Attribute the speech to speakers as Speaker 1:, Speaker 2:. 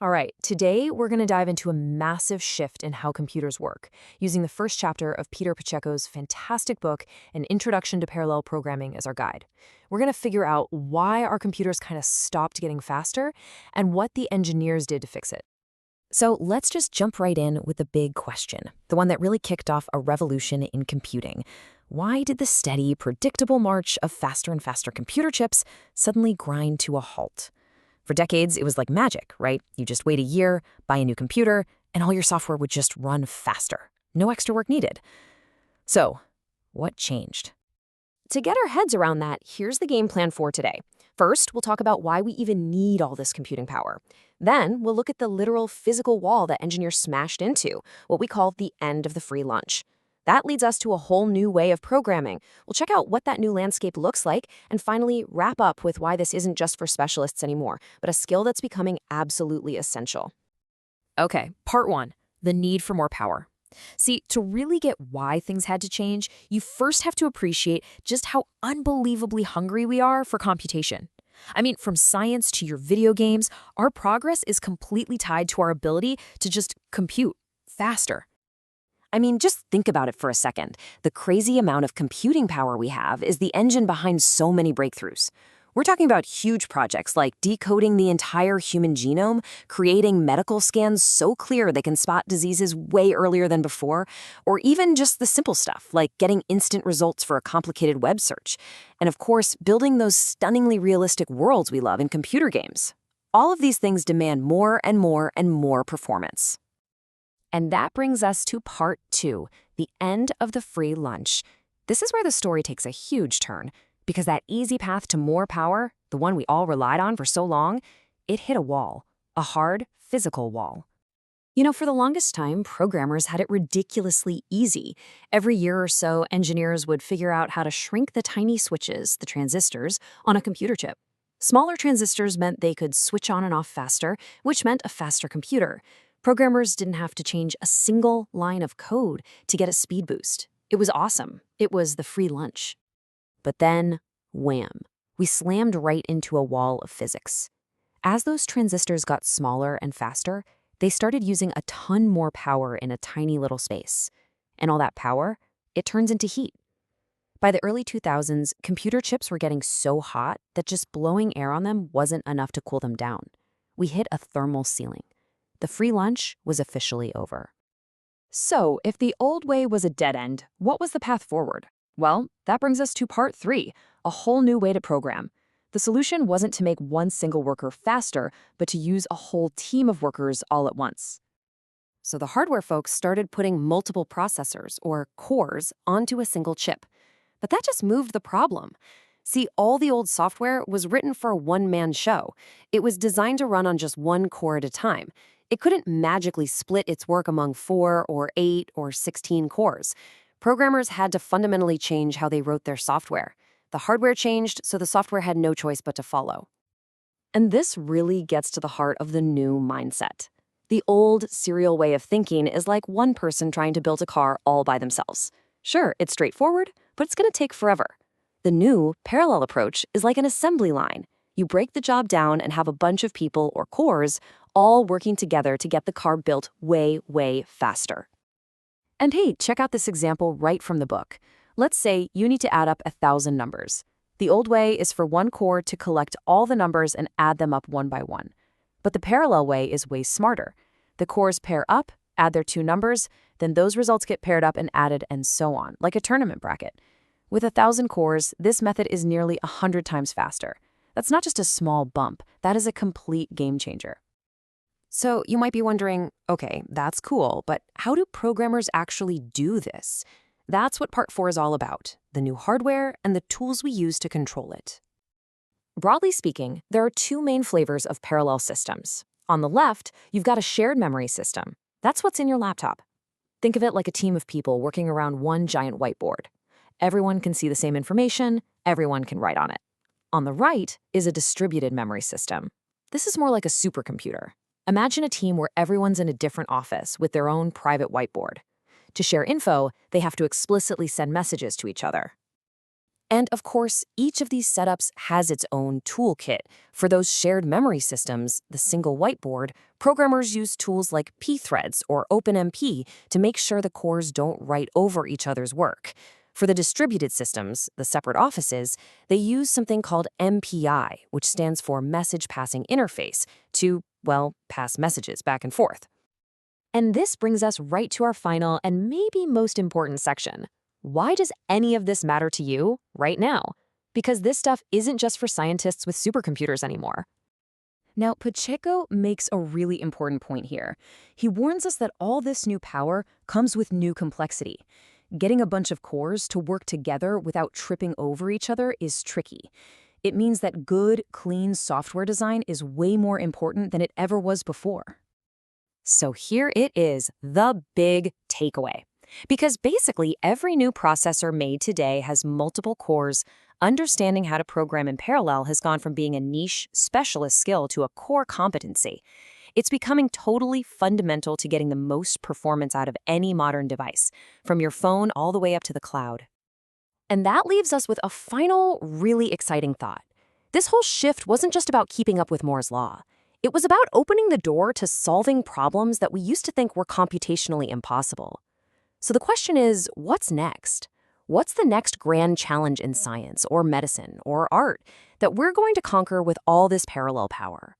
Speaker 1: All right, today we're going to dive into a massive shift in how computers work, using the first chapter of Peter Pacheco's fantastic book, An Introduction to Parallel Programming, as our guide. We're going to figure out why our computers kind of stopped getting faster and what the engineers did to fix it. So let's just jump right in with the big question, the one that really kicked off a revolution in computing. Why did the steady, predictable march of faster and faster computer chips suddenly grind to a halt? For decades, it was like magic, right? You just wait a year, buy a new computer, and all your software would just run faster. No extra work needed. So, what changed? To get our heads around that, here's the game plan for today. First, we'll talk about why we even need all this computing power. Then, we'll look at the literal physical wall that engineers smashed into, what we call the end of the free lunch. That leads us to a whole new way of programming. We'll check out what that new landscape looks like, and finally wrap up with why this isn't just for specialists anymore, but a skill that's becoming absolutely essential. Okay, part one, the need for more power. See, to really get why things had to change, you first have to appreciate just how unbelievably hungry we are for computation. I mean, from science to your video games, our progress is completely tied to our ability to just compute faster. I mean, just think about it for a second. The crazy amount of computing power we have is the engine behind so many breakthroughs. We're talking about huge projects like decoding the entire human genome, creating medical scans so clear they can spot diseases way earlier than before, or even just the simple stuff like getting instant results for a complicated web search. And of course, building those stunningly realistic worlds we love in computer games. All of these things demand more and more and more performance. And that brings us to part two, the end of the free lunch. This is where the story takes a huge turn, because that easy path to more power, the one we all relied on for so long, it hit a wall, a hard, physical wall. You know, for the longest time, programmers had it ridiculously easy. Every year or so, engineers would figure out how to shrink the tiny switches, the transistors, on a computer chip. Smaller transistors meant they could switch on and off faster, which meant a faster computer. Programmers didn't have to change a single line of code to get a speed boost. It was awesome. It was the free lunch. But then, wham, we slammed right into a wall of physics. As those transistors got smaller and faster, they started using a ton more power in a tiny little space. And all that power, it turns into heat. By the early 2000s, computer chips were getting so hot that just blowing air on them wasn't enough to cool them down. We hit a thermal ceiling. The free lunch was officially over. So, if the old way was a dead end, what was the path forward? Well, that brings us to part three, a whole new way to program. The solution wasn't to make one single worker faster, but to use a whole team of workers all at once. So the hardware folks started putting multiple processors, or cores, onto a single chip. But that just moved the problem. See, all the old software was written for a one-man show. It was designed to run on just one core at a time. It couldn't magically split its work among 4 or 8 or 16 cores. Programmers had to fundamentally change how they wrote their software. The hardware changed, so the software had no choice but to follow. And this really gets to the heart of the new mindset. The old serial way of thinking is like one person trying to build a car all by themselves. Sure, it's straightforward, but it's going to take forever. The new parallel approach is like an assembly line. You break the job down and have a bunch of people, or cores, all working together to get the car built way, way faster. And hey, check out this example right from the book. Let's say you need to add up 1,000 numbers. The old way is for one core to collect all the numbers and add them up one by one. But the parallel way is way smarter. The cores pair up, add their two numbers, then those results get paired up and added, and so on, like a tournament bracket. With 1,000 cores, this method is nearly 100 times faster. That's not just a small bump, that is a complete game changer. So you might be wondering, okay, that's cool, but how do programmers actually do this? That's what part 4 is all about, the new hardware and the tools we use to control it. Broadly speaking, there are two main flavors of parallel systems. On the left, you've got a shared memory system. That's what's in your laptop. Think of it like a team of people working around one giant whiteboard. Everyone can see the same information, everyone can write on it. On the right is a distributed memory system. This is more like a supercomputer. Imagine a team where everyone's in a different office with their own private whiteboard. To share info, they have to explicitly send messages to each other. And of course, each of these setups has its own toolkit. For those shared memory systems, the single whiteboard, programmers use tools like pthreads or OpenMP to make sure the cores don't write over each other's work. For the distributed systems, the separate offices, they use something called MPI, which stands for Message Passing Interface, to, well, pass messages back and forth. And this brings us right to our final and maybe most important section. Why does any of this matter to you right now? Because this stuff isn't just for scientists with supercomputers anymore. Now, Pacheco makes a really important point here. He warns us that all this new power comes with new complexity. Getting a bunch of cores to work together without tripping over each other is tricky. It means that good, clean software design is way more important than it ever was before. So here it is, the big takeaway. Because basically every new processor made today has multiple cores, understanding how to program in parallel has gone from being a niche, specialist skill to a core competency. It's becoming totally fundamental to getting the most performance out of any modern device, from your phone all the way up to the cloud. And that leaves us with a final, really exciting thought. This whole shift wasn't just about keeping up with Moore's law. It was about opening the door to solving problems that we used to think were computationally impossible. So the question is, what's next? What's the next grand challenge in science or medicine or art that we're going to conquer with all this parallel power?